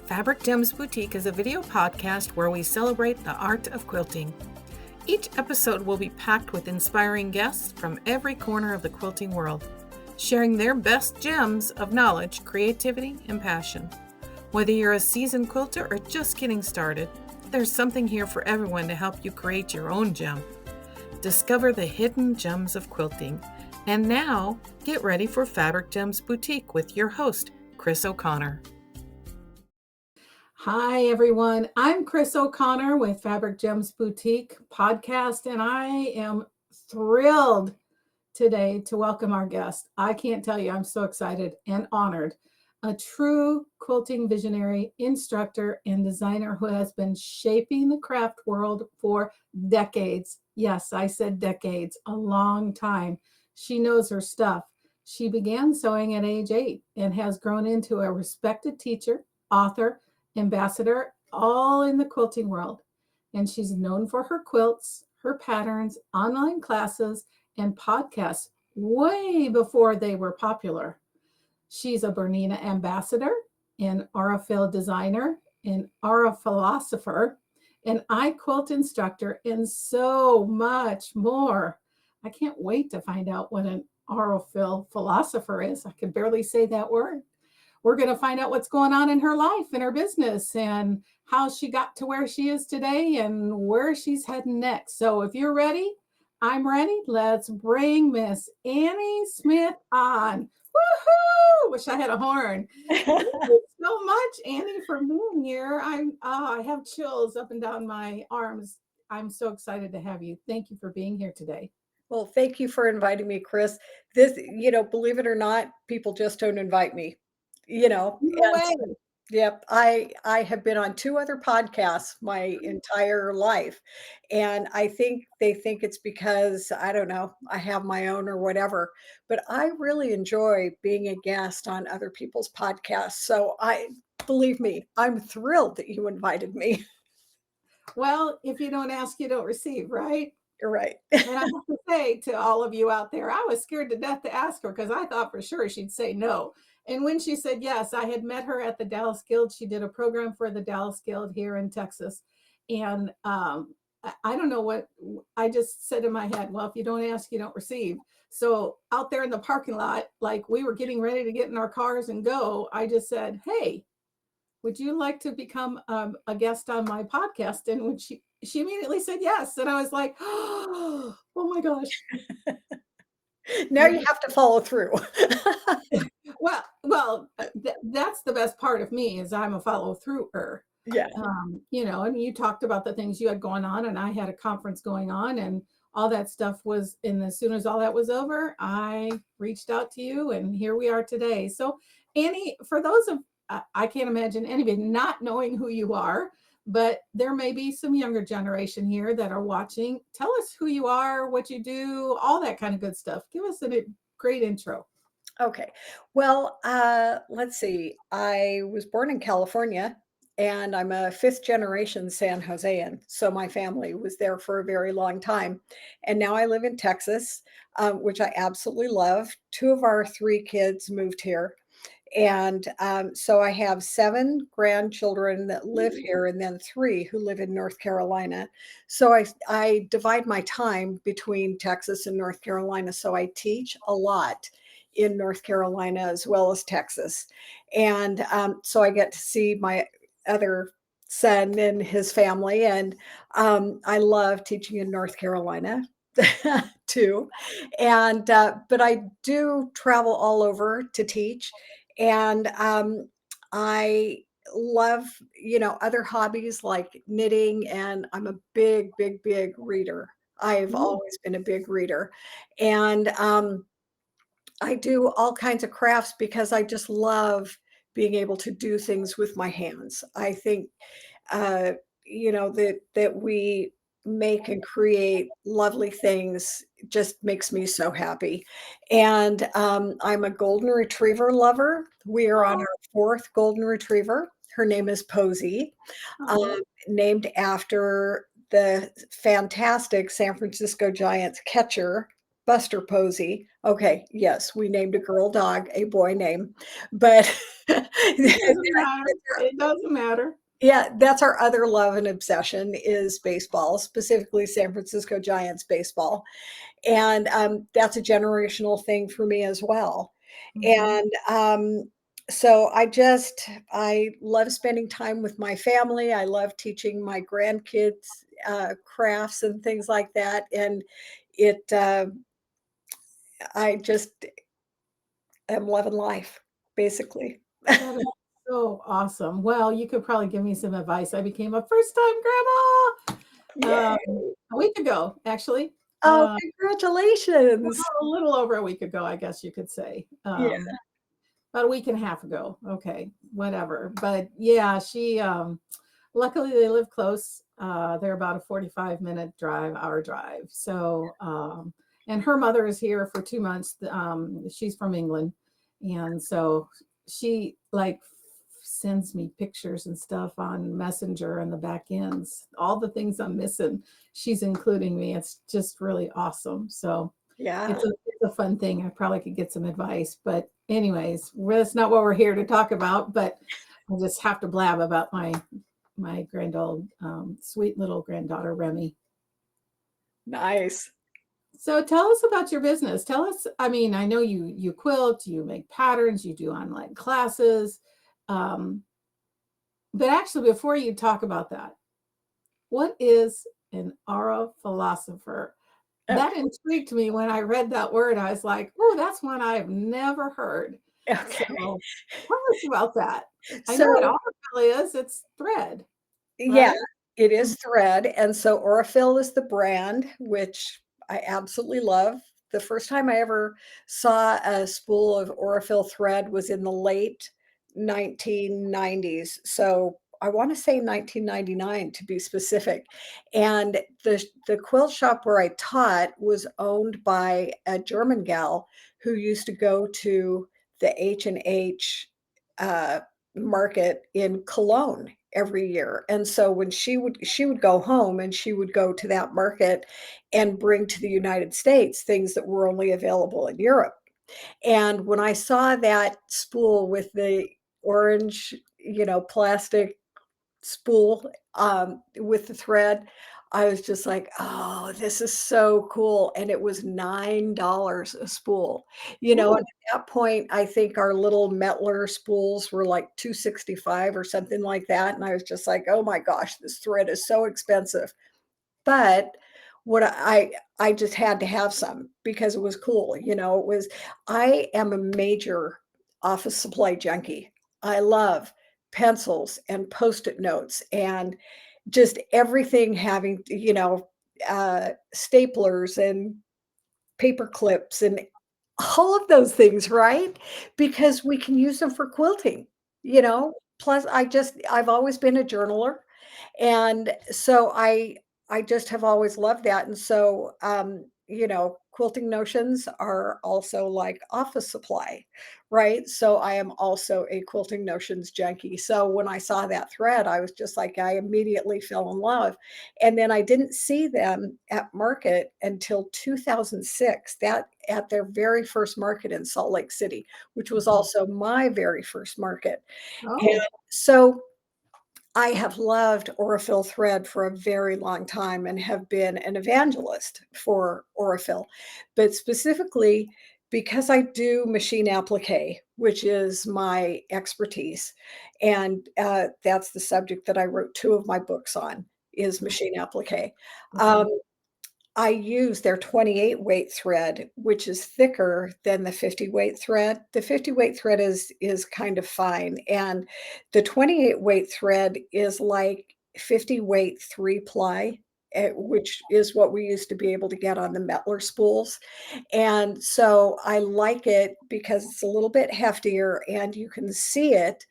Fabric Gems Boutique is a video podcast where we celebrate the art of quilting. Each episode will be packed with inspiring guests from every corner of the quilting world, sharing their best gems of knowledge, creativity, and passion. Whether you're a seasoned quilter or just getting started, there's something here for everyone to help you create your own gem. Discover the hidden gems of quilting. And now, get ready for Fabric Gems Boutique with your host, Kris O'Connor. Hi, everyone. I'm Kris O'Connor with Fabric Gems Boutique podcast, and I am thrilled today to welcome our guest. I can't tell you, I'm so excited and honored. A true quilting visionary, instructor, and designer who has been shaping the craft world for decades. Yes, I said decades, a long time. She knows her stuff. She began sewing at age 8 and has grown into a respected teacher, author, ambassador, all in the quilting world. And she's known for her quilts, her patterns, online classes, and podcasts way before they were popular. She's a Bernina Ambassador, an Aurifil Designer, an Aurifilosopher, an iQuilt instructor, and so much more. I can't wait to find out what an Aurifilosopher is. I can barely say that word. We're going to find out what's going on in her life and her business and how she got to where she is today and where she's heading next. So if you're ready, I'm ready. Let's bring Miss Annie Smith on. Woohoo! Wish I had a horn. Thank you so much, Annie, for being here. I have chills up and down my arms. I'm so excited to have you. Thank you for being here today. Well, thank you for inviting me, Kris. This, believe it or not, people just don't invite me, No and way. yep, I have been on 2 other podcasts my entire life, and I think they think it's because, I don't know, I have my own or whatever, but I really enjoy being a guest on other people's podcasts, so believe me, I'm thrilled that you invited me. Well, if you don't ask, you don't receive, right? You're right. And I have to say to all of you out there, I was scared to death to ask her because I thought for sure she'd say no. And when she said yes, I had met her at the Dallas Guild. She did a program for the Dallas Guild here in Texas. And I don't know what, I just said in my head, well, if you don't ask, you don't receive. So out there in the parking lot, like we were getting ready to get in our cars and go, I just said, hey, would you like to become a guest on my podcast? And when she immediately said yes. And I was like, oh my gosh. Now you have to follow through. That's the best part of me is I'm a follow through-er. Yeah. And you talked about the things you had going on, and I had a conference going on, and all that stuff was, and as soon as all that was over, I reached out to you, and here we are today. So, Annie, for those of, I can't imagine anybody not knowing who you are, but there may be some younger generation here that are watching. Tell us who you are, what you do, all that kind of good stuff. Give us a great intro. Okay. Well, let's see. I was born in California and I'm a 5th generation San Josean. So my family was there for a very long time. And now I live in Texas, which I absolutely love. 2 of our 3 kids moved here. And so I have 7 grandchildren that live here and then 3 who live in North Carolina. So I divide my time between Texas and North Carolina. So I teach a lot in North Carolina as well as Texas. And so I get to see my other son and his family. And I love teaching in North Carolina too. And but I do travel all over to teach. And I love, other hobbies like knitting, and I'm a big, big, big reader. I've always been a big reader. And I do all kinds of crafts because I just love being able to do things with my hands. I think, uh, that we make and create lovely things just makes me so happy. And I'm a golden retriever lover. We are on our 4th golden retriever. Her name is Posey, named after the fantastic San Francisco Giants catcher, Buster Posey. Okay, yes, we named a girl dog a boy name, but It doesn't matter. It doesn't matter. yeah, that's our other love and obsession is baseball, specifically San Francisco Giants baseball. And that's a generational thing for me as well. Mhm. And so I love spending time with my family. I love teaching my grandkids crafts and things like that. And it, I just am loving life, basically. That is so awesome. Well, you could probably give me some advice. I became a first-time grandma, Yay. a week ago, actually. Oh, Uh, congratulations. a little over a week ago, I guess you could say. Yeah. About a week and a half ago. Okay, whatever. But yeah, she luckily they live close. They're about a 45-minute drive, hour drive. So and her mother is here for 2 months. She's from England. And so she like sends me pictures and stuff on Messenger and the back ends. All the things I'm missing, she's including me. It's just really awesome. So Yeah. it's a fun thing. I probably could get some advice, but anyways, that's not what we're here to talk about. But I just have to blab about my grand old sweet little granddaughter Remy. Nice. So tell us about your business. Tell us. I mean, I know you quilt, you make patterns, you do online classes, um, but actually, before you talk about that, what is an aura philosopher? That Okay. intrigued me when I read that word. I was like, "Oh, that's one I've never heard." So Okay. tell us about that. I know what So Aurifil is. It's thread, yeah, right? it Mhm. is thread, and so Aurifil is the brand, which I absolutely love. The first time I ever saw a spool of Aurifil thread was in the late 1990s, so I wanna say 1999 to be specific, and the quilt shop where I taught was owned by a German gal who used to go to the H&H, market in Cologne every year. And so when she would go home and she would go to that market and bring to the United States things that were only available in Europe. And when I saw that spool with the orange, plastic spool, with the thread, I was just like, "Oh, this is so cool," and it was $9 a spool, and Ooh, at that point, I think our little Mettler spools were like 265 or something like that, and I was just like, "Oh my gosh, this thread is so expensive." But what I just had to have some because it was cool, it was I am a major office supply junkie. I love pencils and Post-it notes and just everything having, staplers and paper clips and all of those things, right? Because we can use them for quilting, Plus, I've always been a journaler, and so I just have always loved that, and so, quilting notions are also like office supply, right? So I am also a quilting notions junkie. So when I saw that thread, I was just like, I immediately fell in love. And then I didn't see them at market until 2006, that at their very first market in Salt Lake City, which was mhm. also my very first market. And Oh, so I have loved Aurifil thread for a very long time and have been an evangelist for Aurifil, but specifically because I do machine applique, which is my expertise, and that's the subject that I wrote two of my books on is machine applique. Um, okay. I use their 28 weight thread, which is thicker than the 50 weight thread. The 50 weight thread is kind of fine, and the 28 weight thread is like 50 weight 3-ply, which is what we used to be able to get on the Mettler spools. And so I like it because it's a little bit heftier and you can see it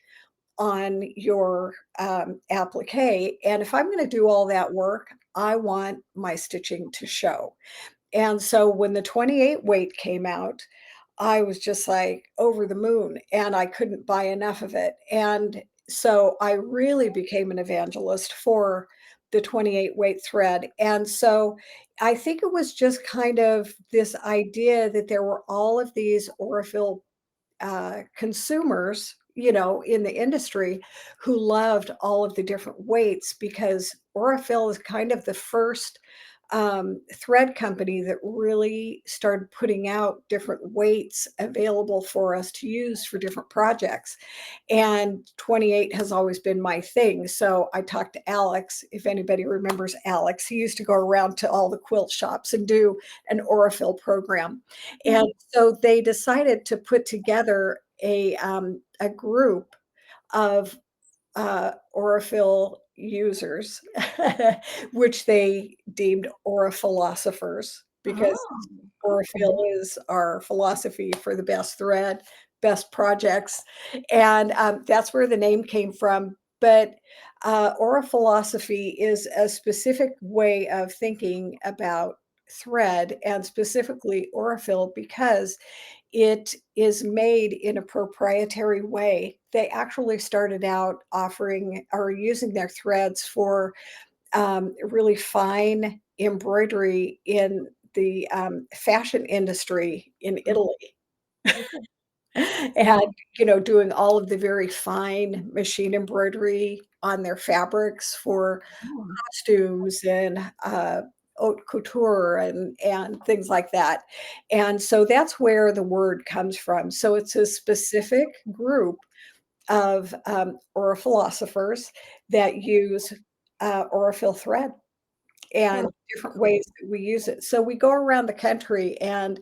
on your applique. And if I'm going to do all that work, I want my stitching to show. And so when the 28 weight came out, I was just like over the moon and I couldn't buy enough of it. And so I really became an evangelist for the 28 weight thread. And so I think it was just kind of this idea that there were all of these Aurifil consumers, in the industry who loved all of the different weights because Aurifil is kind of the first thread company that really started putting out different weights available for us to use for different projects. And 28 has always been my thing. So I talked to Alex, if anybody remembers Alex. He used to go around to all the quilt shops and do an Aurifil program. And so they decided to put together a group of Aurifil users, which they deemed Aurifilosopher because Oh, Aurifil okay. is our philosophy for the best thread, best projects, and that's where the name came from. But Aurifilosophy is a specific way of thinking about thread and specifically Aurifil because it is made in a proprietary way. They actually started out offering or using their threads for really fine embroidery in the fashion industry in Oh, Italy. okay. And, doing all of the very fine machine embroidery on their fabrics for Oh, costumes and haute couture and things like that. And so that's where the word comes from. So it's a specific group of Aurifilosopers that use Aurifil thread that's and different cool. ways that we use it. So we go around the country and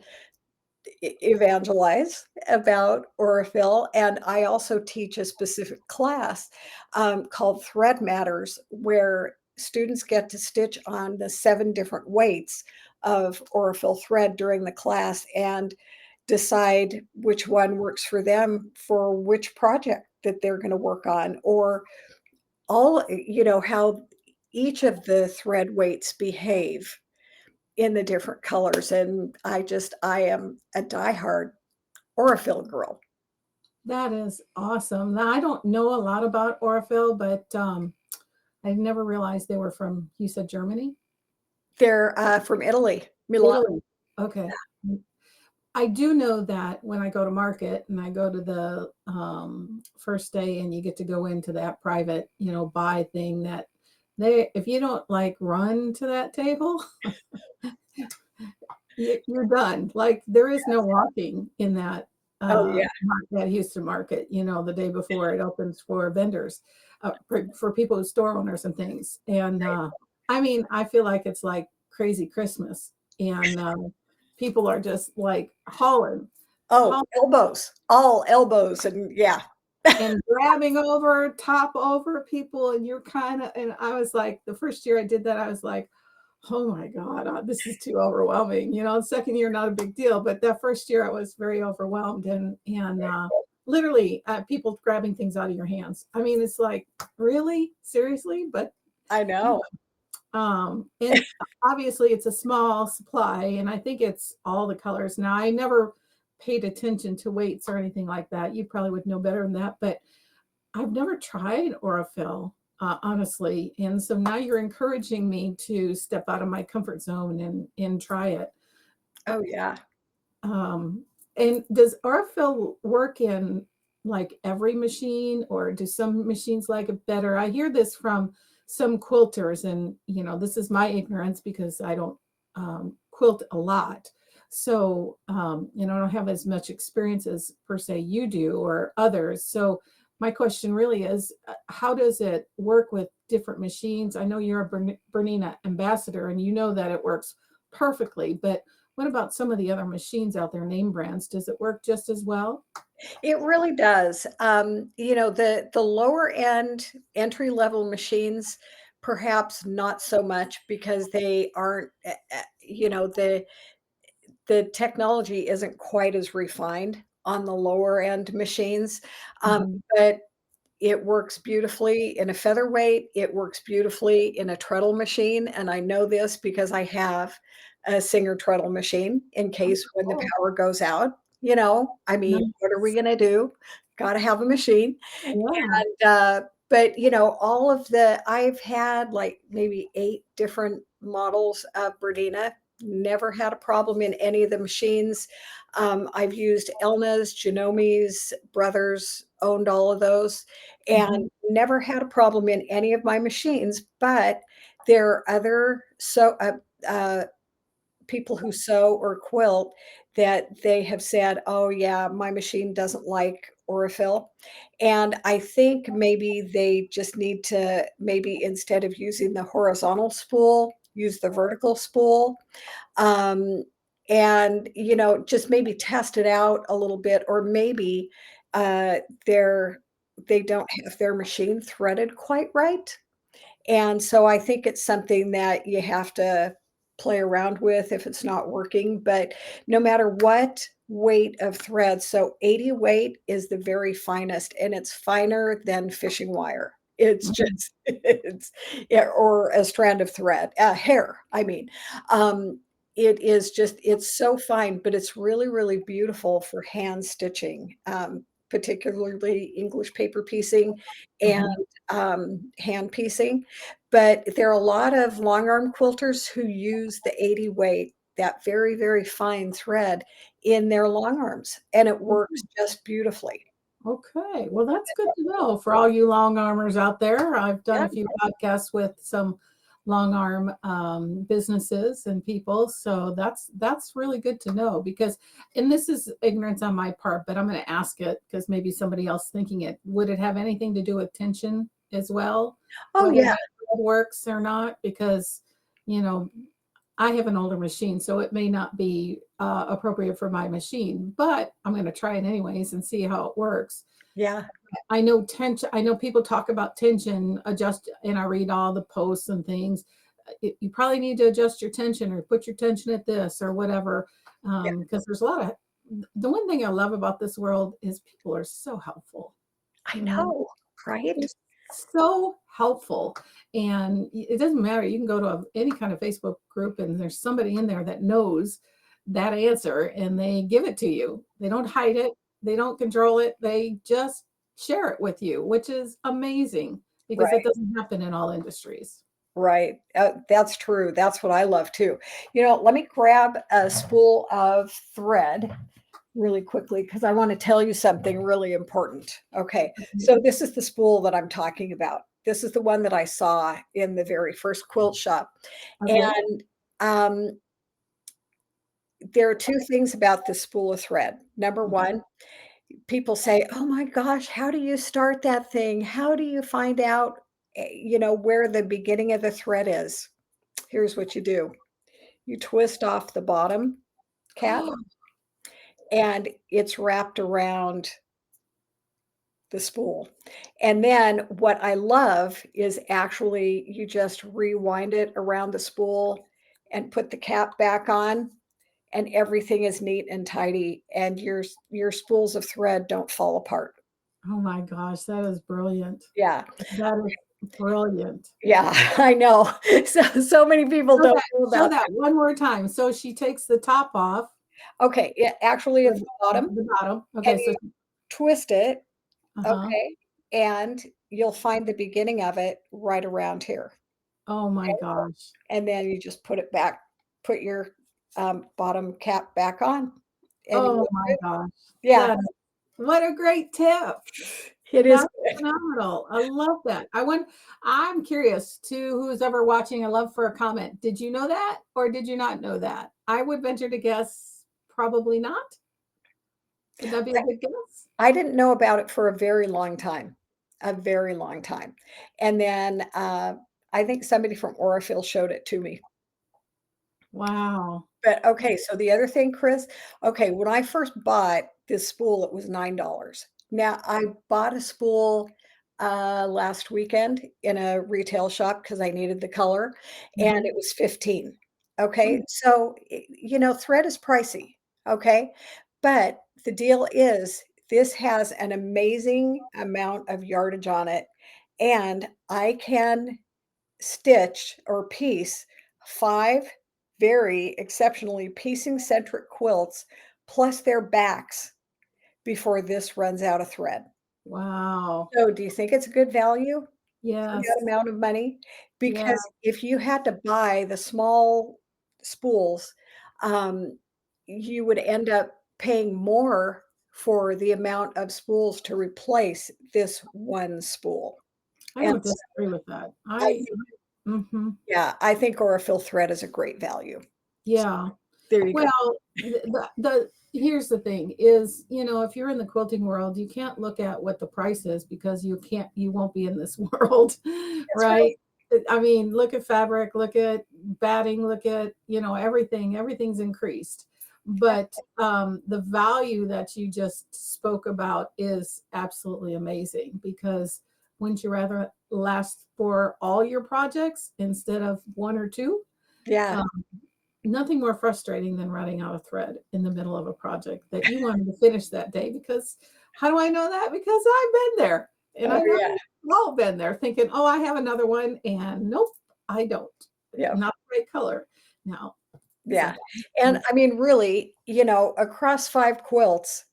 evangelize about Aurifil, and I also teach a specific class called Thread Matters, where students get to stitch on the 7 different weights of Aurifil thread during the class and decide which one works for them for which project that they're going to work on, or how each of the thread weights behave in the different colors. And I am a diehard Aurifil girl. That is awesome. Now, I don't know a lot about Orifil, but I never realized they were from, you said Germany? They're from Italy, Milan. Italy. Okay. I do know that when I go to market and I go to the first day and you get to go into that private, buy thing that if you don't like run to that table, you're done. Like there is no walking in that Oh, yeah. that Houston market. The day before it opens for vendors, for people who store owners and things. And I mean, I feel like it's like crazy Christmas, and people are just like hauling, Oh, hauling elbows, all elbows, and yeah. and grabbing over, top over people, and you're kind of. And I was like, the first year I did that, I was like, oh my God, this is too overwhelming. Second year, not a big deal, but that first year I was very overwhelmed and literally people grabbing things out of your hands. I mean, it's like, really? Seriously? But I know. and obviously it's a small supply and I think it's all the colors. Now I never paid attention to weights or anything like that. You probably would know better than that, but I've never tried Aurifil, honestly, and so now you're encouraging me to step out of my comfort zone and try it. Oh, yeah. Um, and does Aurifil work in like every machine, or do some machines like it better? I hear this from some quilters, and this is my ignorance because I don't quilt a lot. So, I don't have as much experience as per se you do or others. So, my question really is, how does it work with different machines? I know you're a Bernina ambassador, and you know that it works perfectly, but what about some of the other machines out there, name brands? Does it work just as well? It really does. The lower end entry level machines, perhaps not so much because they aren't, the technology isn't quite as refined on the lower end machines. Mhm. But it works beautifully in a featherweight. It works beautifully in a treadle machine, and I know this because I have a Singer treadle machine in case when the Oh, power goes out. I mean, what are we nice. gonna do? Gotta have a machine. Yeah. And, But, all of I've had like maybe 8 different models of Bernina, never had a problem in any of the machines. I've used Elna's, Genomi's, Brothers owned all of those, Mhm. and never had a problem in any of my machines. But there are other uh, people who sew or quilt that they have said, "Oh yeah, my machine doesn't like Aurifil." And I think maybe they just need to, maybe instead of using the horizontal spool, use the vertical spool. Um, and just maybe test it out a little bit, or maybe uh, they're they don't have their machine threaded quite right. And so I think it's something that you have to play around with if it's not working, but no matter what weight of thread, so 80 weight is the very finest, and it's finer than fishing wire. It's Mhm. just it's yeah, or a strand of thread, hair, I mean. It is just it's so fine, but it's really, really beautiful for hand stitching, particularly English paper piecing and Mhm. hand piecing. But there are a lot of long arm quilters who use the 80 weight, that very, very fine thread in their long arms, and it works just beautifully. Okay, well, that's good to know for all you long armers out there. I've done Yeah, a few podcasts with some long arm businesses and people, so that's really good to know because, and this is ignorance on my part, but I'm going to ask it because maybe somebody else thinking it. Would it have anything to do with tension as well, oh, whether yeah, that works or not? Because you know, I have an older machine, so it may not be appropriate for my machine, but I'm going to try it anyways and see how it works. yeah, I know tension. I know people talk about tension adjust, and I read all the posts and things. You probably need to adjust your tension or put your tension at this or whatever, yeah, because there's a lot of. The one thing I love about this world is people are so helpful. I You know, know, right? they're so helpful, and it doesn't matter. You can go to any kind of Facebook group, and there's somebody in there that knows that answer, and they give it to you. They don't hide it. They don't control it. They just share it with you, which is amazing because it Right, doesn't happen in all industries. right. That's true. That's what I love too. Let me grab a spool of thread really quickly because I want to tell you something really important. Okay, so this is the spool that I'm talking about. This is the one that I saw in the very first quilt shop. Okay. And um, there are two things about this spool of thread. Number one, people say, "Oh my gosh, how do you start that thing? How do you find out, where the beginning of the thread is?" Here's what you do. You twist off the bottom cap and it's wrapped around the spool. And then what I love is actually you just rewind it around the spool and put the cap back on, and everything is neat and tidy, and your spools of thread don't fall apart. Oh my gosh, that is brilliant. Yeah. That is brilliant. Yeah, I know. So many people Show don't that, know show about that that. one more time. So she takes the top off, Okay, yeah, actually it's the bottom, the bottom. and Okay, so you twist it, uh-huh. okay, and you'll find the beginning of it right around here. Oh my gosh. And then you just put it back, put your, bottom cap back on, and Oh you're my good. gosh. Yeah, That is what a great tip. it is That's good. phenomenal. I love that. I'm curious to who's ever watching. I love for a comment. Did you know that or did you not know that? I would venture to guess probably not. Would that be a good guess? I didn't know about it for a very long time, and then, I think somebody from Aurifil showed it to me. Wow. But, okay, so the other thing, Chris, okay, when I first bought this spool, it was $9. Now, I bought a spool, last weekend in a retail shop because I needed the color, and Mhm. it was 15. Okay, Mm. so, thread is pricey, okay? But the deal is this has an amazing amount of yardage on it, and I can stitch or piece 5 very exceptionally piecing-centric quilts plus their backs before this runs out of thread. Wow. So do you think it's a good value for that Yes. amount of money? Yeah. Because if you had to buy the small spools, um, you would end up paying more for the amount of spools to replace this one spool. I And don't so disagree with that. I I think mhm. yeah, I think Aurifil thread is a great value. So Yeah. there you go. Well, the here's the thing is, if you're in the quilting world, you can't look at what the price is because you won't be in this world, That's right. right? I mean, look at fabric, look at batting, look at, everything's increased. But the value that you just spoke about is absolutely amazing because wouldn't you rather last for all your projects instead of one or two? Yeah. Um, Nothing more frustrating than running out of thread in the middle of a project that you wanted to finish that day because how do I know that? Because I've been there, and Oh, I know yeah. we've all been there thinking, "Oh, I have another one," and nope, I don't. Yeah. Not the right color. Now, Yeah. sometimes And I mean, really, across 5 quilts,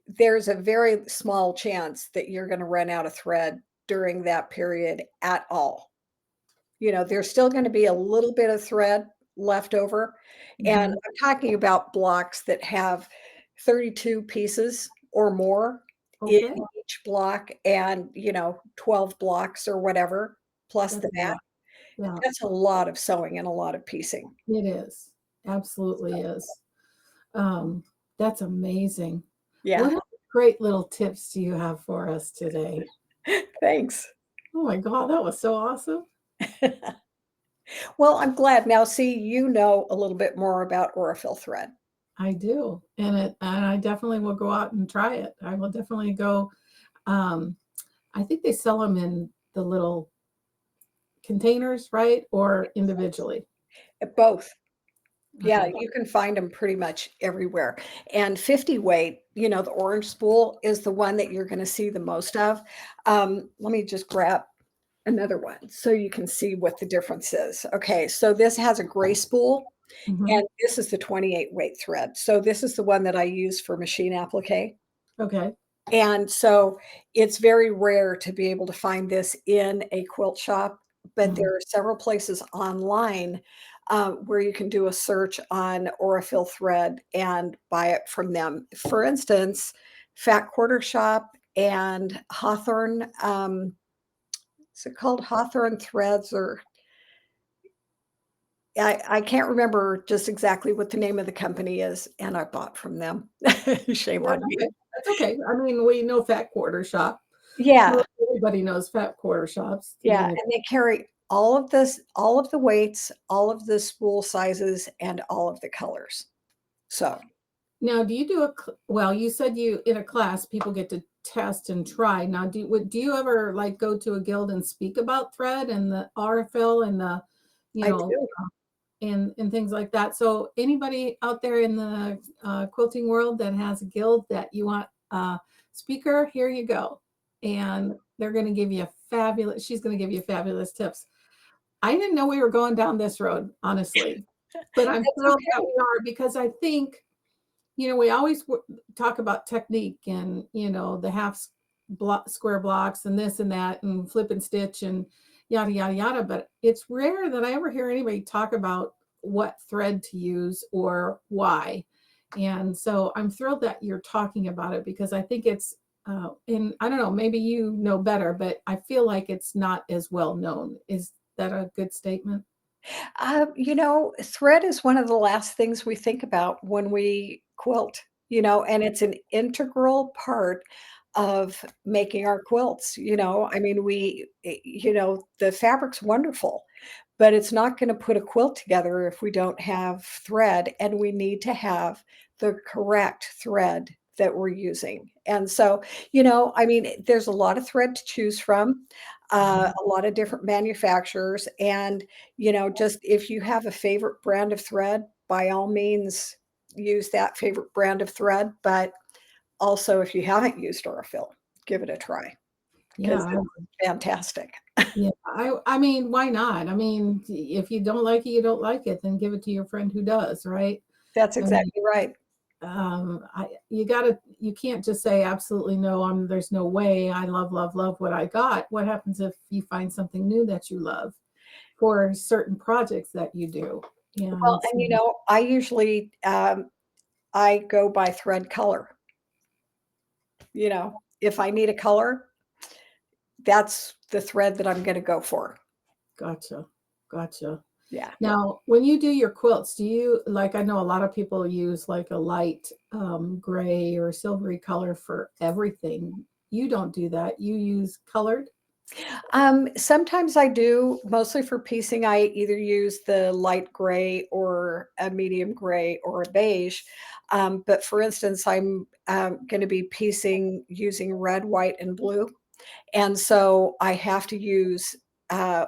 there's a very small chance that you're gonna run out of thread during that period at all. There's still gonna be a little bit of thread left over, and mhm, I'm talking about blocks that have 32 pieces or more in okay, each block and, 12 blocks or whatever, plus that's the a mat. lot. Yeah, That's a lot of sewing and a lot of piecing. it is. Absolutely is. Um, that's amazing. Yeah, What other great little tips do you have for us today? thanks. Oh my god, that was so awesome. Well, I'm glad. Now see, you know a little bit more about Aurifil thread. I do, and I definitely will go out and try it. I will definitely go, um, I think they sell them in the little containers, right? Or individually. Both. Yeah, Okay. you can find them pretty much everywhere. And 50 weight, the orange spool is the one that you're gonna see the most of. Let me just grab another one so you can see what the difference is. Okay, so this has a gray spool, Mhm. and this is the 28 weight thread. So this is the one that I use for machine applique. Okay. And so it's very rare to be able to find this in a quilt shop, but Mhm. there are several places online where you can do a search on Aurifil thread and buy it from them. For instance, Fat Quarter Shop and Hawthorne, is it called Hawthorne Threads or I can't remember just exactly what the name of the company is, and I bought from them. Shame That's on me. okay. That's okay. I mean, we know Fat Quarter Shop. Yeah. Most everybody knows Fat Quarter Shops. I Yeah, mean, and they carry all of the weights, all of the spool sizes, and all of the colors. So, now do you do well, you said you in a class, people get to test and try. Now do you ever, like, go to a guild and speak about thread and the RFL and the, you I know, do. and things like that. So anybody out there in the quilting world that has a guild that you want a speaker, here you go. And they're going to give you she's going to give you fabulous tips. I didn't know we were going down this road, honestly, but I'm That's thrilled that okay. we are because I think, we always talk about technique and, the square blocks and this and that and flip and stitch and yada, yada, yada. But it's rare that I ever hear anybody talk about what thread to use or why. And so I'm thrilled that you're talking about it because I think and I don't know, maybe you know better, but I feel like it's not as well known. Is that a good statement? Thread is one of the last things we think about when we quilt, and it's an integral part of making our quilts. I mean, the fabric's wonderful, but it's not going to put a quilt together if we don't have thread, and we need to have the correct thread that we're using. And so, I mean, there's a lot of thread to choose from, Mhm. a lot of different manufacturers, and just if you have a favorite brand of thread, by all means, use that favorite brand of thread. But also, if you haven't used Aurifil, give it a try because Yeah, it's fantastic. yeah, I mean, why not? I mean, if you don't like it, you don't like it, then give it to your friend who does, right? That's I mean, exactly right. You can't just say absolutely no, there's no way, I love, love, love what I got. What happens if you find something new that you love for certain projects that you do? Well, And and, so, I usually, I go by thread color. If I need a color, that's the thread that I'm gonna go for. gotcha, gotcha. Yeah. Now, when you do your quilts, do you like, I know a lot of people use like a light gray or silvery color for everything. You don't do that. You use colored? Sometimes I do, mostly for piecing, I either use the light gray or a medium gray or a beige. But for instance, I'm gonna be piecing using red, white, and blue. And so I have to use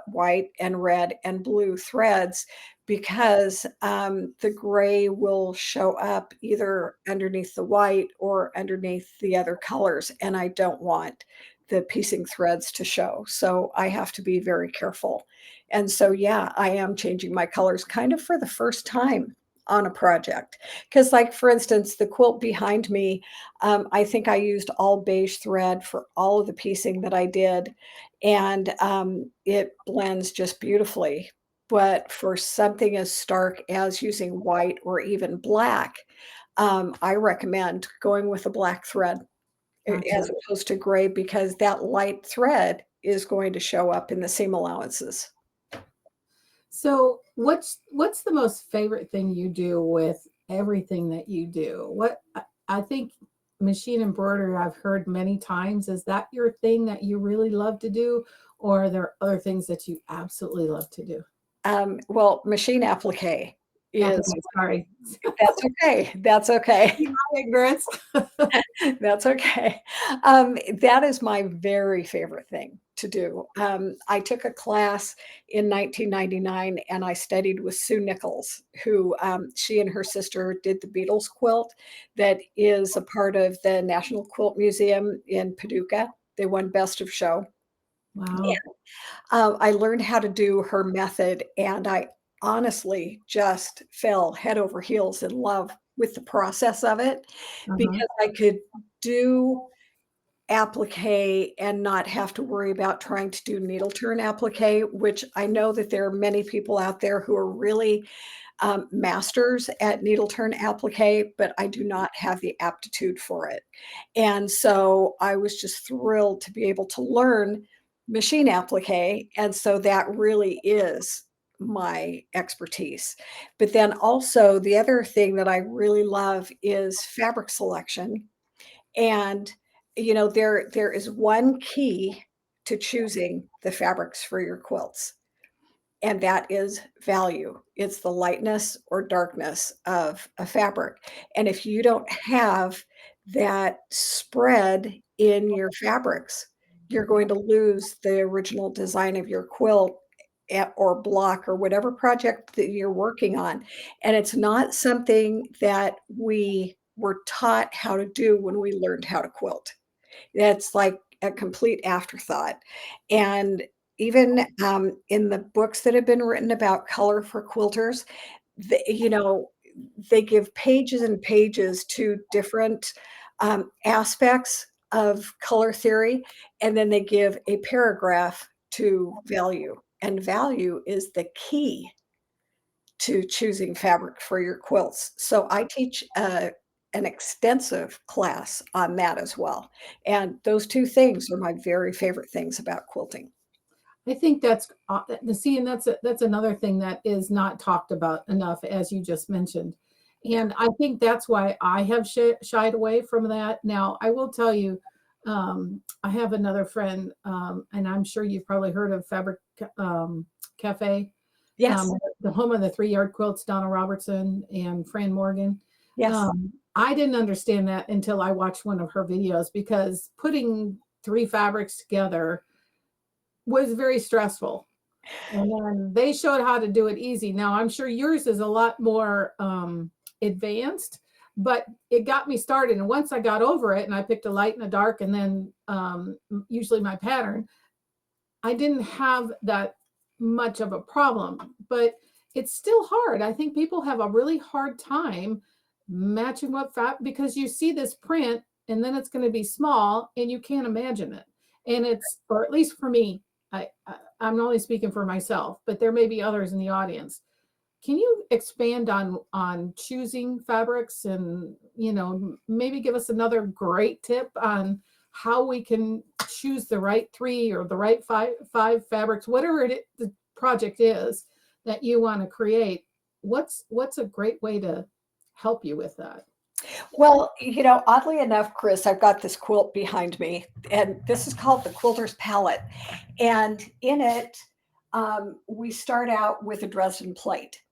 white and red and blue threads because the gray will show up either underneath the white or underneath the other colors. And I don't want the piecing threads to show. So I have to be very careful. And so, yeah, I am changing my colors kind of for the first time on a project. Because, like, for instance, the quilt behind me, I think I used all beige thread for all of the piecing that I did, and it blends just beautifully. But for something as stark as using white or even black, I recommend going with a black thread Gotcha. as opposed to gray because that light thread is going to show up in the seam allowances. So, what's the most favorite thing you do with everything that you do? I think machine embroidery I've heard many times. Is that your thing that you really love to do, or are there other things that you absolutely love to do? Well, machine applique is Appetite, sorry. that's okay. That's okay. My ignorance. That's okay. That is my very favorite thing to do. I took a class in 1999 and I studied with Sue Nichols, who she and her sister did the Beatles quilt that is a part of the National Quilt Museum in Paducah. They won Best of Show. Wow. I learned how to do her method, and I honestly just fell head over heels in love with the process of it Uh-huh. because I could do applique and not have to worry about trying to do needle turn applique, which I know that there are many people out there who are really masters at needle turn applique, but I do not have the aptitude for it. And so I was just thrilled to be able to learn machine applique. And so that really is my expertise. But then also, the other thing that I really love is fabric selection. And there is one key to choosing the fabrics for your quilts, and that is value. It's the lightness or darkness of a fabric. And if you don't have that spread in your fabrics, you're going to lose the original design of your quilt or block or whatever project that you're working on. And it's not something that we were taught how to do when we learned how to quilt. That's like a complete afterthought. And even, in the books that have been written about color for quilters, the they give pages and pages to different, aspects of color theory, and then they give a paragraph to value, and value is the key to choosing fabric for your quilts. So I teach an extensive class on that as well. And those two things are my very favorite things about quilting. I think that's the see, and that's another thing that is not talked about enough, as you just mentioned. Yeah. And I think that's why I have shied away from that. Now, I will tell you, I have another friend, and I'm sure you've probably heard of Fabric Cafe, Yes. the home of the 3 yard quilts, Donna Robertson and Fran Morgan. Yes. I didn't understand that until I watched one of her videos because putting 3 fabrics together was very stressful. And then they showed how to do it easy. Now, I'm sure yours is a lot more advanced, but it got me started. And once I got over it and I picked a light and a dark and then usually my pattern, I didn't have that much of a problem. But it's still hard. I think people have a really hard time matching what because you see this print and then it's going to be small and you can't imagine it. And it's, or at least for me, I'm only speaking for myself, but there may be others in the audience. Can you expand on choosing fabrics and, maybe give us another great tip on how we can choose the right 3 or the right five fabrics, whatever the project is that you want to create? What's a great way to help you with that? Well, oddly enough, Kris, I've got this quilt behind me, and this is called the Quilter's Palette. And in it, we start out with a Dresden plate.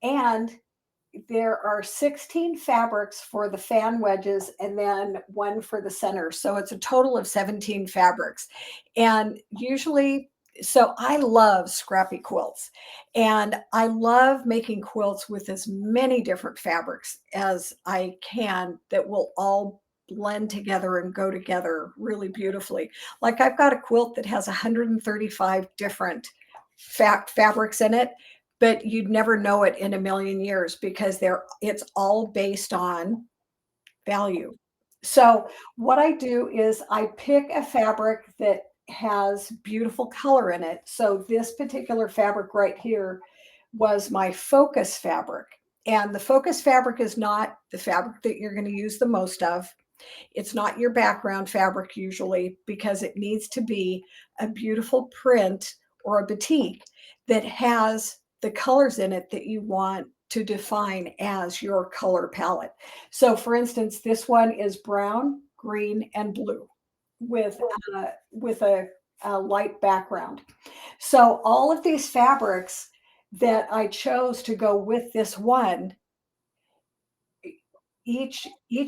And there are 16 fabrics for the fan wedges and then one for the center. So it's a total of 17 fabrics. And usually, so I love scrappy quilts and I love making quilts with as many different fabrics as I can that will all blend together and go together really beautifully. Like I've got a quilt that has 135 different fabrics in it, but you'd never know it in a million years because it's all based on value. So what I do is I pick a fabric that has beautiful color in it. So this particular fabric right here was my focus fabric. And the focus fabric is not the fabric that you're going to use the most of. It's not your background fabric usually because it needs to be a beautiful print or a batik that has the colors in it that you want to define as your color palette. So for instance, this one is brown, green, and blue with a light background. So all of these fabrics that I chose to go with this one, each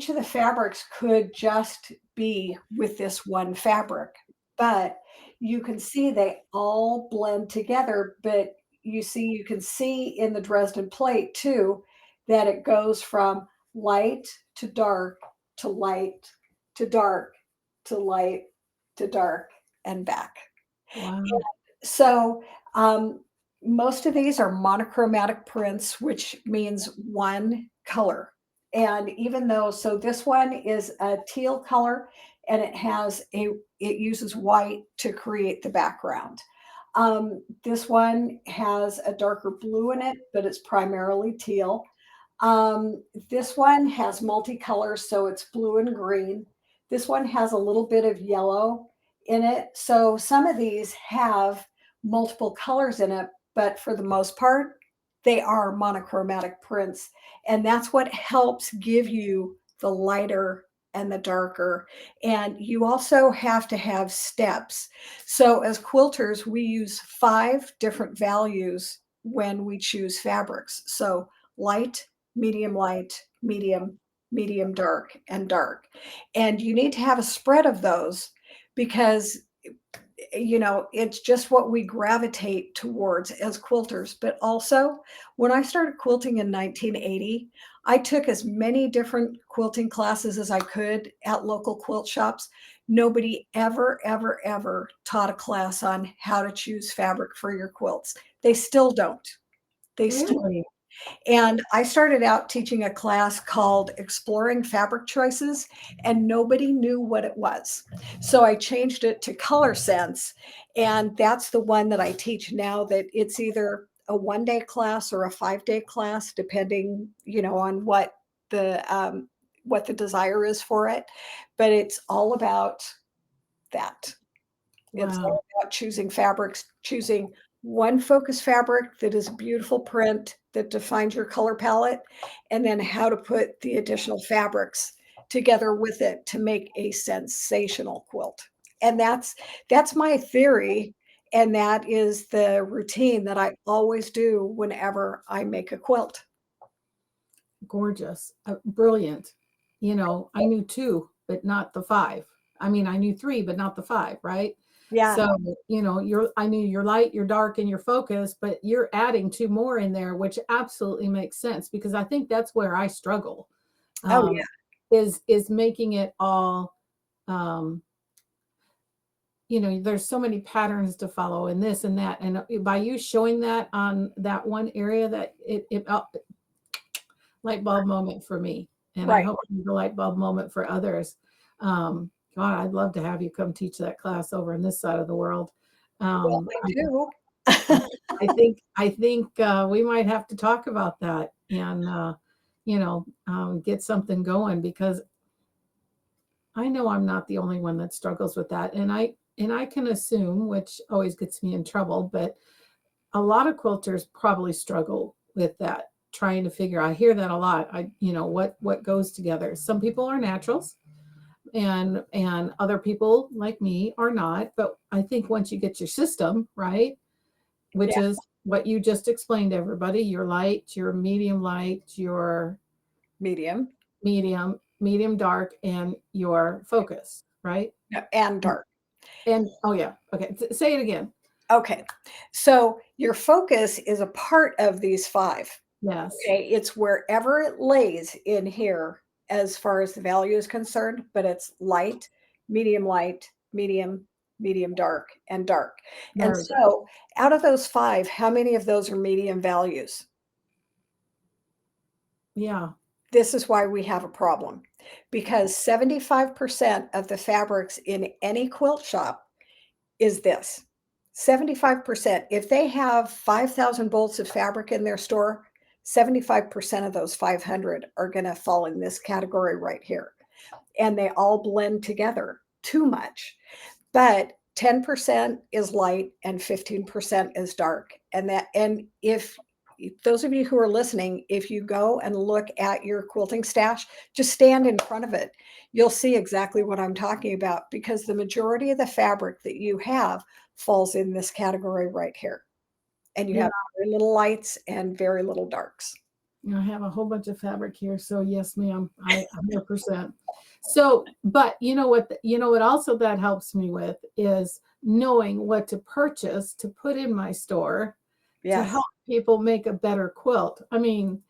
of the fabrics could just be with this one fabric, but you can see they all blend together. But you can see in the Dresden plate too that it goes from light to dark to light to dark to light to dark and back. Wow. So most of these are monochromatic prints, which means one color. And even though, so this one is a teal color and it uses white to create the background. This one has a darker blue in it, but it's primarily teal. This one has multicolors, so it's blue and green. This one has a little bit of yellow in it. So some of these have multiple colors in it, but for the most part, they are monochromatic prints. And that's what helps give you the lighter and the darker. And you also have to have steps. So as quilters, we use 5 different values when we choose fabrics. So light, medium, medium dark, and dark. And you need to have a spread of those because it's just what we gravitate towards as quilters. But also, when I started quilting in 1980, I took as many different quilting classes as I could at local quilt shops. Nobody ever taught a class on how to choose fabric for your quilts. They still don't. They still Really? and I started out teaching a class called Exploring Fabric Choices, and nobody knew what it was. So I changed it to Color Sense, and that's the one that I teach now. That it's either a 1-day class or a 5-day class, depending, on what the desire is for it. But it's all about that. It's Wow. all about choosing fabrics, choosing one focus fabric that is a beautiful print that defines your color palette, and then how to put the additional fabrics together with it to make a sensational quilt. And that's my theory, and that is the routine that I always do whenever I make a quilt. Gorgeous. Brilliant. I knew 2, but not the 5. I mean, I knew 3, but not the 5, right? Yeah. So, I knew your light, your dark, and your focus, but you're adding 2 more in there, which absolutely makes sense because I think that's where I struggle. Oh, yeah. Um, is making it all, um, there's so many patterns to follow and this and that. And by you showing that on that one area, that it light bulb moment for me. And I Right. hope it's a light bulb moment for others. God, I'd love to have you come teach that class over in this side of the world. Well, Um, I I, do. I think we might have to talk about that and get something going, because I know I'm not the only one that struggles with that. And I can assume, which always gets me in trouble, but a lot of quilters probably struggle with that, trying to figure. I hear that a lot. What goes together. Some people are naturals, and other people like me are not. But I think once you get your system right, which Yeah, is what you just explained to everybody, your light, your medium light, your medium medium dark, and your focus, right? and dark. And oh yeah, okay. Say it again. Okay. So your focus is a part of these 5. Yes. Okay, it's wherever it lays in here as far as the value is concerned, but it's light, medium dark, and dark. And There we go. so out of those 5, how many of those are medium values? Yeah. This is why we have a problem, because 75% of the fabrics in any quilt shop is this. 75%. If they have 5,000 bolts of fabric in their store, 75% of those 500 are going to fall in this category right here. And they all blend together too much. But 10% is light and 15% is dark. And if those of you who are listening, if you go and look at your quilting stash, just stand in front of it. You'll see exactly what I'm talking about, because the majority of the fabric that you have falls in this category right here. And you Yeah. have very little lights and very little darks. I have a whole bunch of fabric here. So yes, ma'am. I 100%. So, but what also that helps me with is knowing what to purchase to put in my store to Yes. help people make a better quilt. I mean,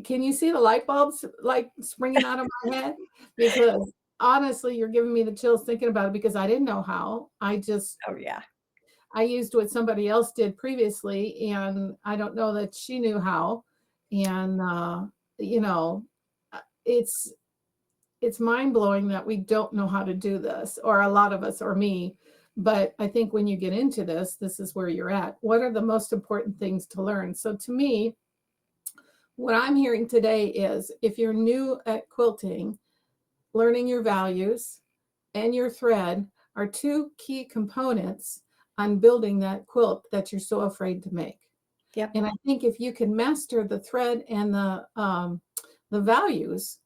can you see the light bulbs like springing out of my head? Because honestly, you're giving me the chills thinking about it, because I didn't know how. Oh, yeah. I used what somebody else did previously, and I don't know that she knew how. And you know, it's mind blowing that we don't know how to do this, or a lot of us, or me. But I think when you get into this, this is where you're at. What are the most important things to learn? So to me, what I'm hearing today is, if you're new at quilting, learning your values and your thread are 2 key components on building that quilt that you're so afraid to make. Yep. And I think if you can master the thread and the values,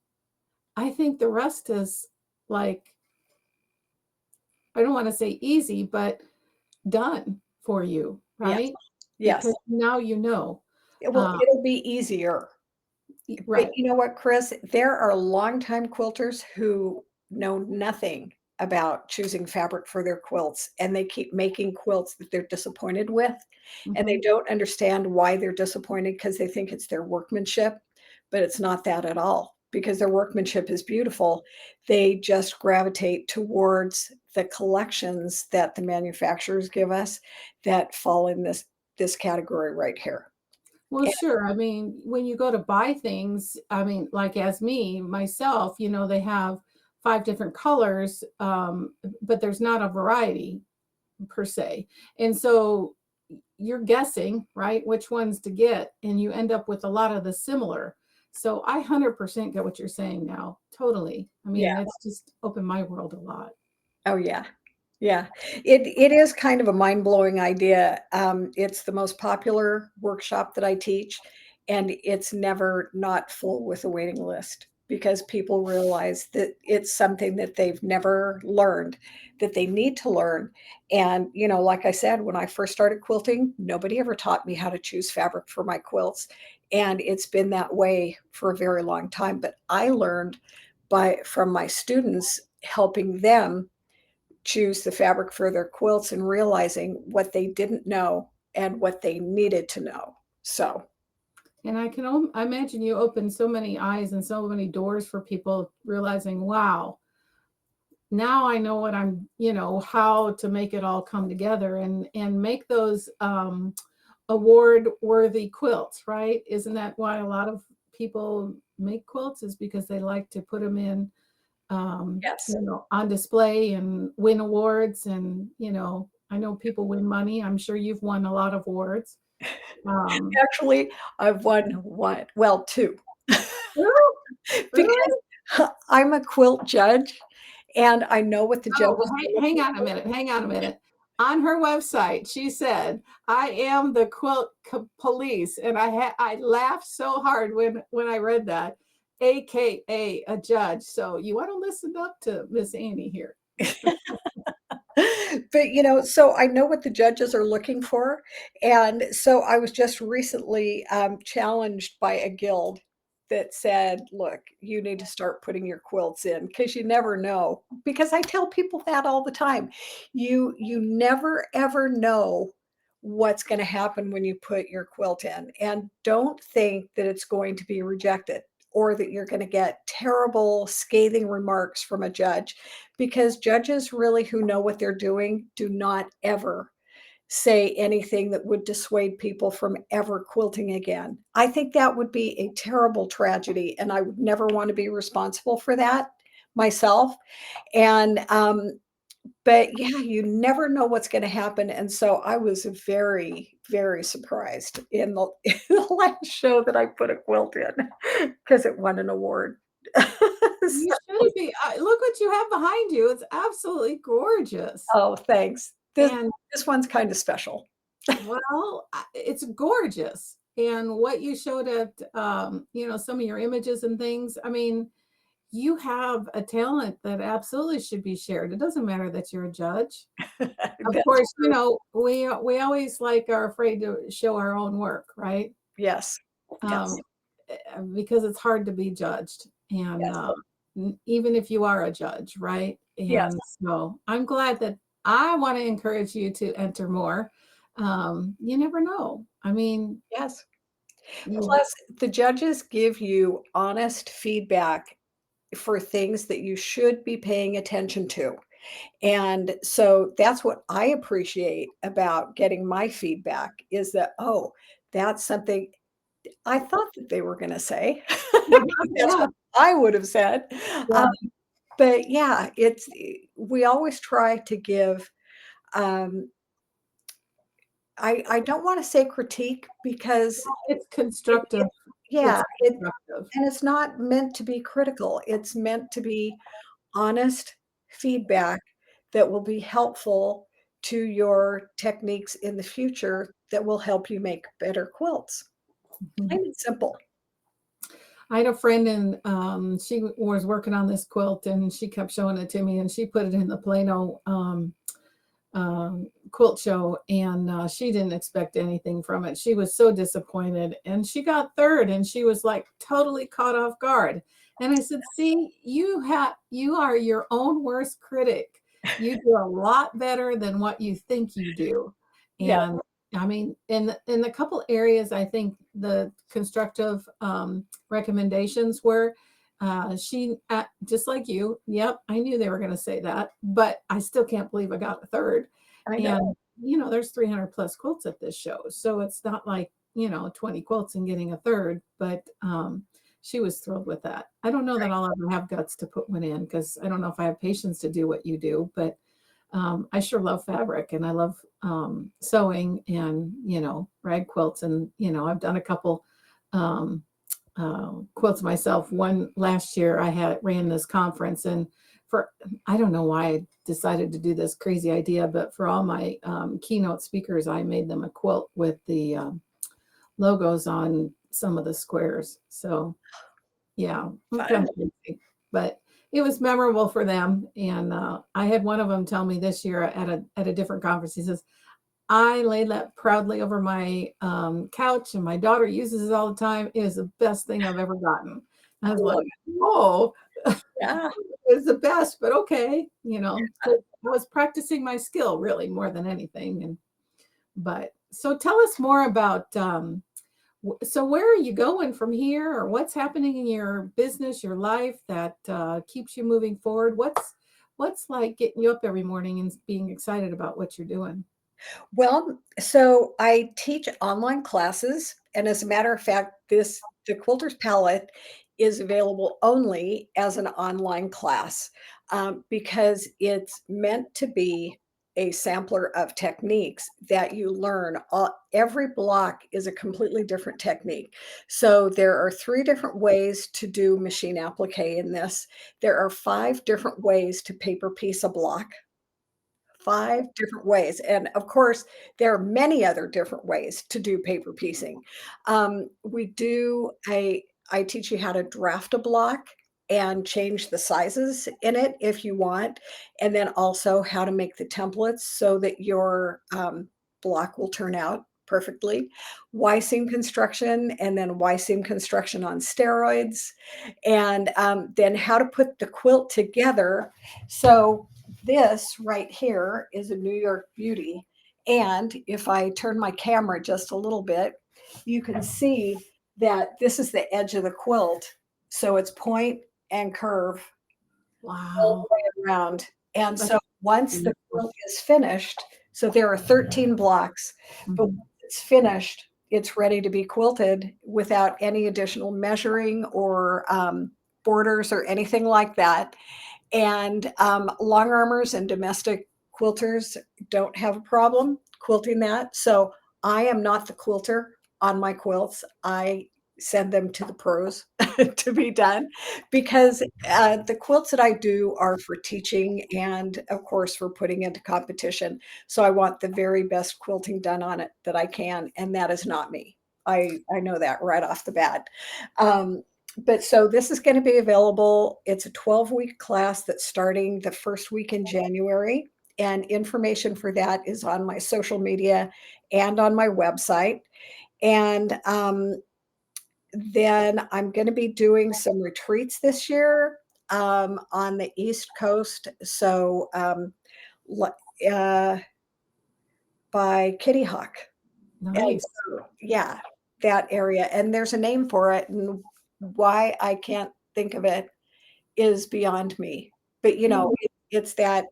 I think the rest is, like, I don't want to say easy, but done for you, Yes. right? Yes. Because now you know. Uh, It'll be easier. But right. you know what, Chris? There are longtime quilters who know nothing about choosing fabric for their quilts, and they keep making quilts that they're disappointed with, and they Mhm. don't understand why they're disappointed, because they think it's their workmanship, but it's not that at all, because their workmanship is beautiful. They just gravitate towards the collections that the manufacturers give us that fall in this category right here. Well, sure. I mean, when you go to buy things, I mean, like as me, myself, they have 5 different colors, but there's not a variety per se. And so you're guessing, right, which ones to get, and you end up with a lot of the similar. So I 100% get what you're saying now. Totally. I Yeah. mean, it's just opened my world a lot. Oh, yeah. Yeah. It is kind of a mind-blowing idea. It's the most popular workshop that I teach, and it's never not full with a waiting list, because people realize that it's something that they've never learned, that they need to learn. And, like I said, when I first started quilting, nobody ever taught me how to choose fabric for my quilts, and it's been that way for a very long time. But I learned from my students, helping them choose the fabric for their quilts and realizing what they didn't know and what they needed to know. So, And I imagine you opened so many eyes and so many doors for people realizing, wow, now I know how to make it all come together and make those award worthy quilts, right? Isn't that why a lot of people make quilts is because they like to put them in, Yes. you know, on display and win awards. And, you know, I know people win money. I'm sure you've won a lot of awards. Um, Actually, I've won 1, well, 2. really? Because Really? I'm a quilt judge, and I know what the Oh, judges are hang looking on a for. minute. Hang on a minute. On her website, she said, "I am the quilt police," and I laughed so hard when I read that, AKA a judge. So you want to listen up to Miss Annie here. But, so I know what the judges are looking for, and so I was just recently, challenged by a guild that said, "Look, you need to start putting your quilts in because you never know." Because I tell people that all the time. You never ever know what's gonna happen when you put your quilt in, and don't think that it's going to be rejected or that you're gonna get terrible, scathing remarks from a judge, because judges really who know what they're doing do not ever say anything that would dissuade people from ever quilting again. I think that would be a terrible tragedy, and I would never want to be responsible for that myself. And but yeah, you never know what's going to happen. And so I was very, very surprised in the, in the last show that I put a quilt in because it won an award. You So- should be. Look what you have behind you. It's absolutely gorgeous. oh, thanks. And This one's kind of special. well, it's gorgeous. And what you showed at, you know, some of your images and things, I mean, you have a talent that absolutely should be shared. It doesn't matter that you're a judge. Of That's course, you true. know, we always like are afraid to show our own work, right? Yes. Yes. Um, because it's hard to be judged, and Yes. even if you are a judge, right? Yes. And so I'm glad that I want to encourage you to enter more. You never know. I mean, Yes. you, Plus, the judges give you honest feedback for things that you should be paying attention to. And so that's what I appreciate about getting my feedback is that, oh, that's something I thought that they were going to say. That's yeah, what I would have said. yeah, Um, but yeah, we always try to give, um, I don't want to say critique because it's it constructive. yeah, It's it constructive. and it's not meant to be critical. It's meant to be honest feedback that will be helpful to your techniques in the future that will help you make better quilts. Mhm. Plain and simple. I had a friend and she was working on this quilt and she kept showing it to me and she put it in the Plano quilt show and she didn't expect anything from it. She was so disappointed and she got third and she was like totally caught off guard. And I said, "See, you are your own worst critic. You do a lot better than what you think you do." Yeah, And I mean, in the couple areas, I think the constructive recommendations were she just like you. Yep, I knew they were going to say that, but I still can't believe I got a third. I know. And you know, there's 300 plus quilts at this show, so it's not like, you know, 20 quilts and getting a third. But she was thrilled with that. I don't know that I'll ever have guts to put one in because I don't know if I have patience to do what you do, but I sure love fabric and I love sewing and, you know, rag quilts. And, you know, I've done a couple um, quilts myself. One last year I had ran this conference and for, I don't know why I decided to do this crazy idea, but for all my keynote speakers, I made them a quilt with the logos on some of the squares. So yeah, it's kind Fun. of crazy, but it was memorable for them. And I had one of them tell me this year at a different conference. He says, "I lay that proudly over my couch, and my daughter uses it all the time. It is the best thing I've ever gotten." I I was like, love it. "Oh, Yeah. it was the best, but okay, you know." So I was practicing my skill really more than anything. And but so tell us more about so where are you going from here, or what's happening in your business, your life that keeps you moving forward? What's like getting you up every morning and being excited about what you're doing? Well, so I teach online classes, and as a matter of fact, the quilter's palette is available only as an online class, because it's meant to be a sampler of techniques that you learn. Every block is a completely different technique. So there are 3 different ways to do machine applique in this. There are 5 different ways to paper piece a block. 5 different ways, and of course, there are many other different ways to do paper piecing. We do a I teach you how to draft a block and change the sizes in it if you want, and then also how to make the templates so that your, block will turn out perfectly. Y-seam construction, and then Y-seam construction on steroids, and, then how to put the quilt together. So this right here is a New York Beauty. And if I turn my camera just a little bit, you can see that this is the edge of the quilt. So it's point and curve all Wow. the way around. And That's so once the beautiful. quilt is finished, so there are 13 blocks, but Mhm. once it's finished, it's ready to be quilted without any additional measuring or borders or anything like that. And long armers and domestic quilters don't have a problem quilting that. So I am not the quilter on my quilts. I send them to the pros to be done, because the quilts that I do are for teaching and, of course, for putting into competition. So I want the very best quilting done on it that I can, and that is not me. I know that right off the bat. Um, but so this is going to be available. It's a 12-week class that's starting the first week in January. And information for that is on my social media and on my website. And then I'm going to be doing some retreats this year on the East Coast. So li- uh, by Kitty Hawk. And Nice. so, yeah, that area. And there's a name for it. And why I can't think of it is beyond me. But, it's that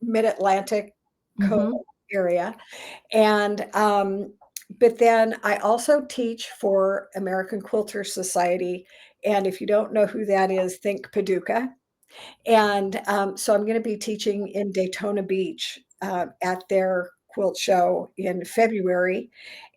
mid-Atlantic coast Mhm. area. And, but then I also teach for American Quilter Society. And if you don't know who that is, think Paducah. And so I'm going to be teaching in Daytona Beach at their quilt show in February.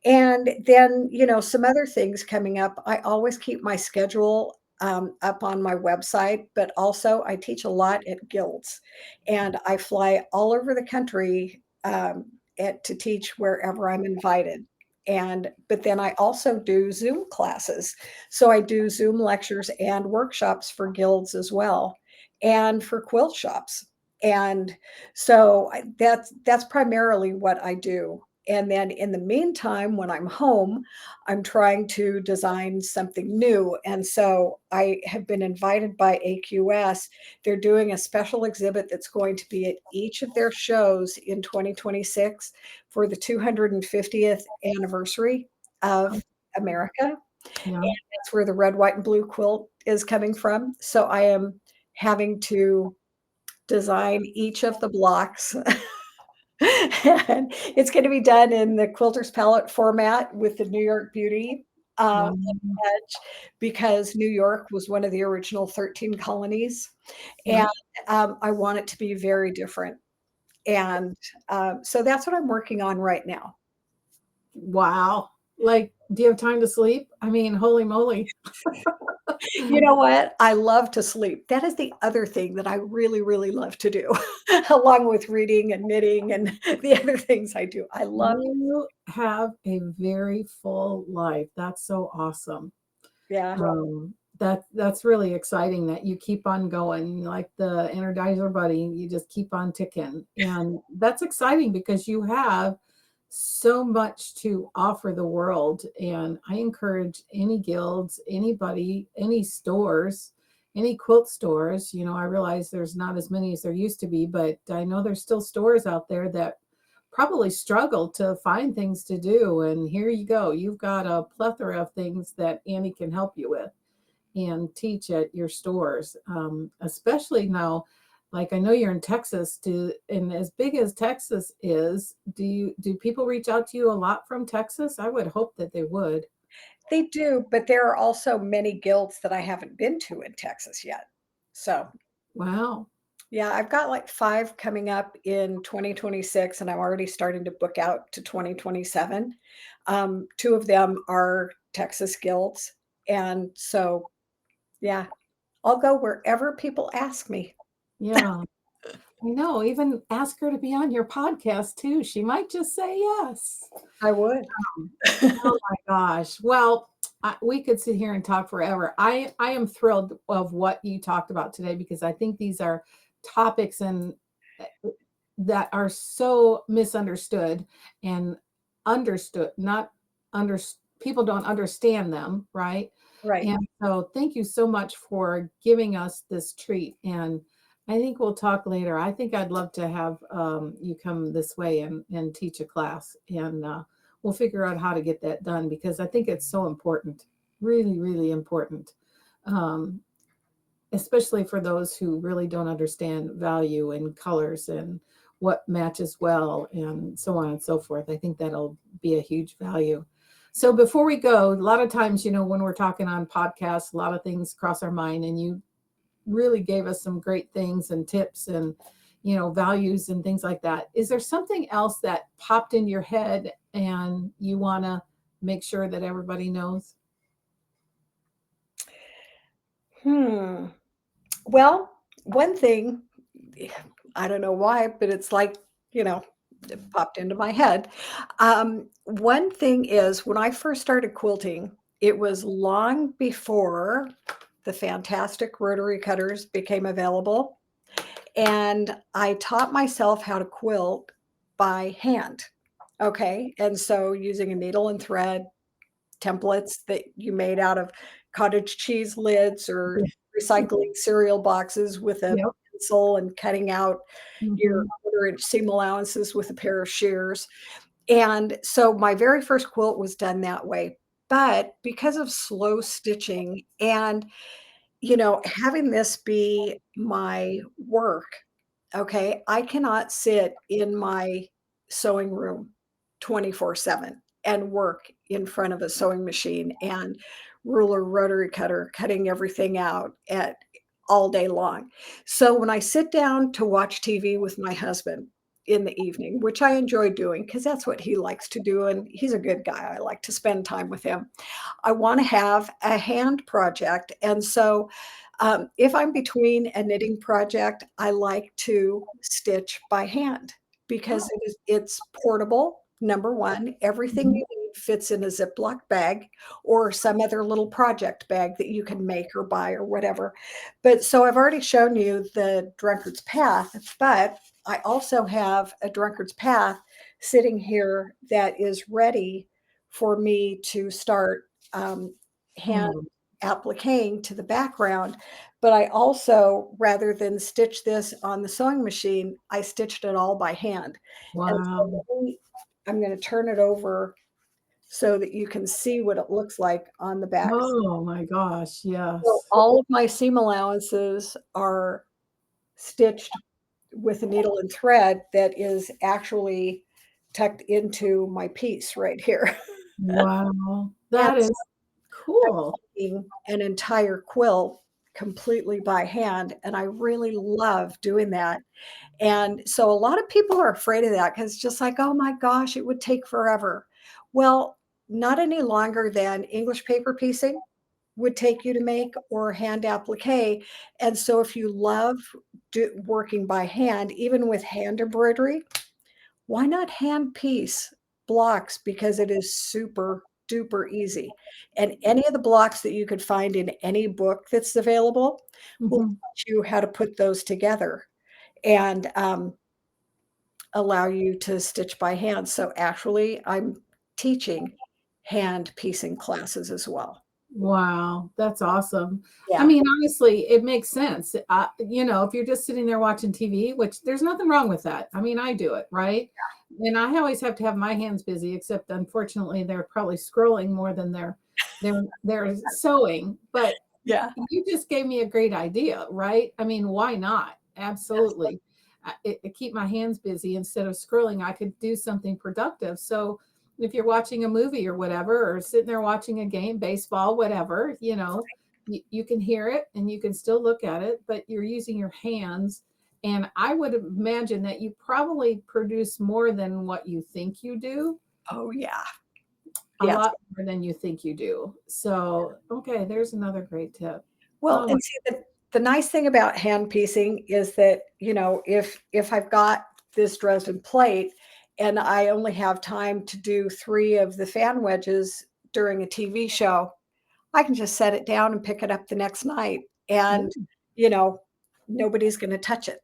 And then, some other things coming up. I always keep my schedule up on my website, but also I teach a lot at guilds, and I fly all over the country to teach wherever I'm invited. But then I also do Zoom classes. So I do Zoom lectures and workshops for guilds as well, and for quilt shops. And so that's primarily what I do. And then in the meantime, when I'm home, I'm trying to design something new. And so I have been invited by AQS. They're doing a special exhibit that's going to be at each of their shows in 2026 for the 250th anniversary of America. And Yeah. that's where the red, white, and blue quilt is coming from. So I am having to design each of the blocks. And it's going to be done in the quilter's palette format with the New York Beauty Wow. edge, because New York was one of the original 13 colonies. And Yep. I want it to be very different. And so that's what I'm working on right now. Wow. Like, do you have time to sleep? I mean, holy moly. You know what? I love to sleep. That is the other thing that I really, really love to do, along with reading and knitting and the other things I do. I love, You have a very full life. That's so awesome. yeah. That's really exciting that you keep on going like the Energizer Bunny. You just keep on ticking, and that's exciting because you have so much to offer the world. And I encourage any guilds, anybody, any stores, any quilt stores. I realize there's not as many as there used to be, but I know there's still stores out there that probably struggle to find things to do. And here you go. You've got a plethora of things that Annie can help you with and teach at your stores. Especially now, like I know you're in Texas, and as big as Texas is, do people reach out to you a lot from Texas? I would hope that they would. They do, but there are also many guilds that I haven't been to in Texas yet. So, Wow. yeah, I've got like 5 coming up in 2026, and I'm already starting to book out to 2027. 2 of them are Texas guilds, and so, yeah, I'll go wherever people ask me. Yeah. I know. Even ask her to be on your podcast too. She might just say yes. I would. Oh my gosh. Well, we could sit here and talk forever. I am thrilled of what you talked about today because I think these are topics and that are so misunderstood and understood, not under people don't understand them, right? Right. And so thank you so much for giving us this treat. And I think we'll talk later. I think I'd love to have you come this way and teach a class. And we'll figure out how to get that done because I think it's so important, really, really important, um, especially for those who really don't understand value and colors and what matches well and so on and so forth. I think that'll be a huge value. So before we go, a lot of times, when we're talking on podcasts, a lot of things cross our mind, and you really gave us some great things and tips and values and things like that. Is there something else that popped in your head and you want to make sure that everybody knows? Hmm. Well, one thing, I don't know why, but it's like, you know, it popped into my head. One thing is when I first started quilting, it was long before the fantastic rotary cutters became available. And I taught myself how to quilt by hand. Okay. And so using a needle and thread, templates that you made out of cottage cheese lids or Yeah. recycling cereal boxes with a Yep. pencil and cutting out your Hmm. quarter-inch seam allowances with a pair of shears. And so my very first quilt was done that way. But because of slow stitching and, having this be my work, okay, I cannot sit in my sewing room 24/7 and work in front of a sewing machine and ruler rotary cutter cutting everything out at all day long. So when I sit down to watch TV with my husband in the evening, which I enjoy doing because that's what he likes to do and he's a good guy. I like to spend time with him. I want to have a hand project. And so if I'm between a knitting project, I like to stitch by hand because Oh. it's portable. Number one, everything Mhm. you need fits in a Ziploc bag or some other little project bag that you can make or buy or whatever. But so I've already shown you the drunkard's path, but I also have a drunkard's path sitting here that is ready for me to start hand Oh, appliquing to the background. But I also, rather than stitch this on the sewing machine, I stitched it all by hand. And so wow. I'm going to turn it over so that you can see what it looks like on the back. Oh my gosh. So Yes. all of my seam allowances are stitched with a needle and thread that is actually tucked into my piece right here. Wow. And That so is I'm cool. making an entire quilt completely by hand, and I really love doing that. And so a lot of people are afraid of that because it's just like, oh my gosh, it would take forever. Well, not any longer than English paper piecing would take you to make or hand applique. And so if you love working by hand, even with hand embroidery, why not hand piece blocks? Because it is super duper easy. And any of the blocks that you could find in any book that's available will Mhm. teach you how to put those together and allow you to stitch by hand. So actually, I'm teaching hand piecing classes as well. Wow, that's awesome. I Yeah. mean, honestly, it makes sense. If you're just sitting there watching TV, which there's nothing wrong with that. I mean, I do it, right? And I always have to have my hands busy, except unfortunately they're probably scrolling more than they're sewing. But Yeah. you just gave me a great idea, right? I mean, why not? Yes. Absolutely. It keep my hands busy instead of scrolling. I could do something productive. So, if you're watching a movie or whatever, or sitting there watching a game, baseball, whatever, you can hear it and you can still look at it, but you're using your hands. And I would imagine that you probably produce more than what you think you do, Oh, yeah. a Yes. lot more than you think you do. So, okay, there's another great tip. Well, Oh my, and see, the nice thing about hand piecing is that, if I've got this Dresden plate and I only have time to do 3 of the fan wedges during a TV show, I can just set it down and pick it up the next night, yeah, and, you know, nobody's gonna touch it.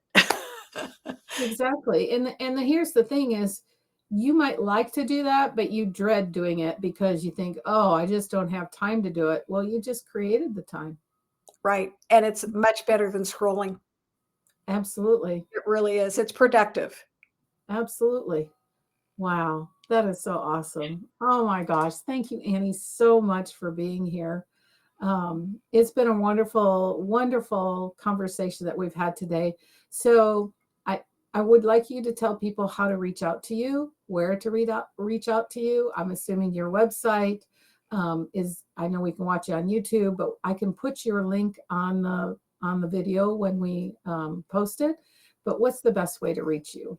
exactly. Here's the thing is you might like to do that, but you dread doing it because you think, oh, I just don't have time to do it. Well, you just created the time. Right, and it's much better than scrolling. Absolutely. It really is. It's productive. Absolutely. Wow. That is so awesome. Oh my gosh. Thank you, Annie, so much for being here. It's been a wonderful, wonderful conversation that we've had today. So I would like you to tell people how to reach out to you, where to reach out to you. I'm assuming your website is. I know we can watch you on YouTube, but I can put your link on the video when we post it. But what's the best way to reach you?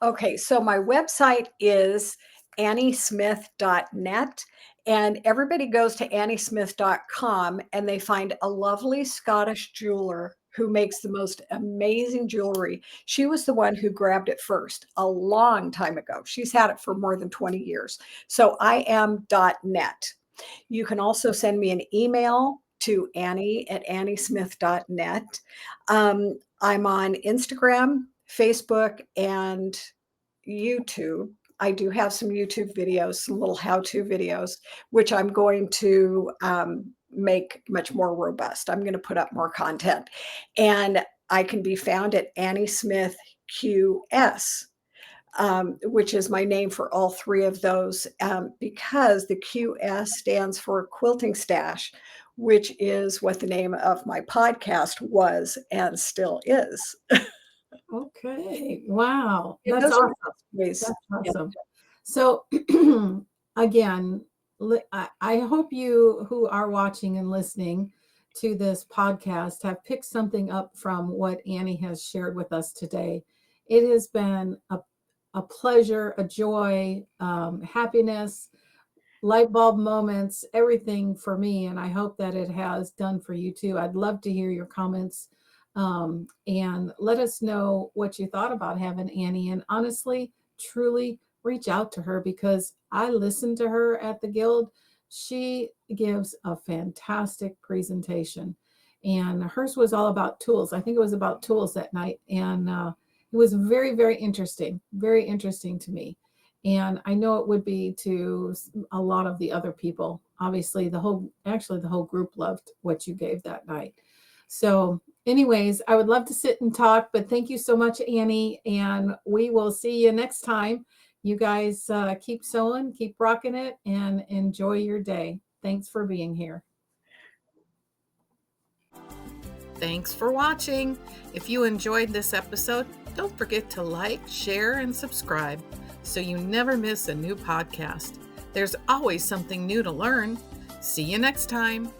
Okay, so my website is anniesmith.net, and everybody goes to anniesmith.com and they find a lovely Scottish jeweler who makes the most amazing jewelry. She was the one who grabbed it first a long time ago. She's had it for more than 20 years. So iam.net. You can also send me an email to annie@anniesmith.net. I'm on Instagram, Facebook, and YouTube. I do have some YouTube videos, some little how-to videos, which I'm going to make much more robust. I'm going to put up more content. And I can be found at Annie Smith QS, which is my name for all 3 of those, because the QS stands for Quilting Stash, which is what the name of my podcast was and still is. Okay. Wow. And That's those are awesome. the best ways. That's Yeah. awesome. So again, I hope you who are watching and listening to this podcast have picked something up from what Annie has shared with us today. It has been a pleasure, a joy, happiness, light bulb moments, everything for me. And I hope that it has done for you too. I'd love to hear your comments, and let us know what you thought about having Annie. And honestly, truly reach out to her because I listened to her at the Guild. She gives a fantastic presentation. And hers was all about tools. I think it was about tools that night. And it was very, very interesting to me. And I know it would be to a lot of the other people. Obviously, the whole group loved what you gave that night. So, anyways, I would love to sit and talk, but thank you so much, Annie. And we will see you next time. You guys keep sewing, keep rocking it, and enjoy your day. Thanks for being here. Thanks for watching. If you enjoyed this episode, don't forget to like, share, and subscribe so you never miss a new podcast. There's always something new to learn. See you next time.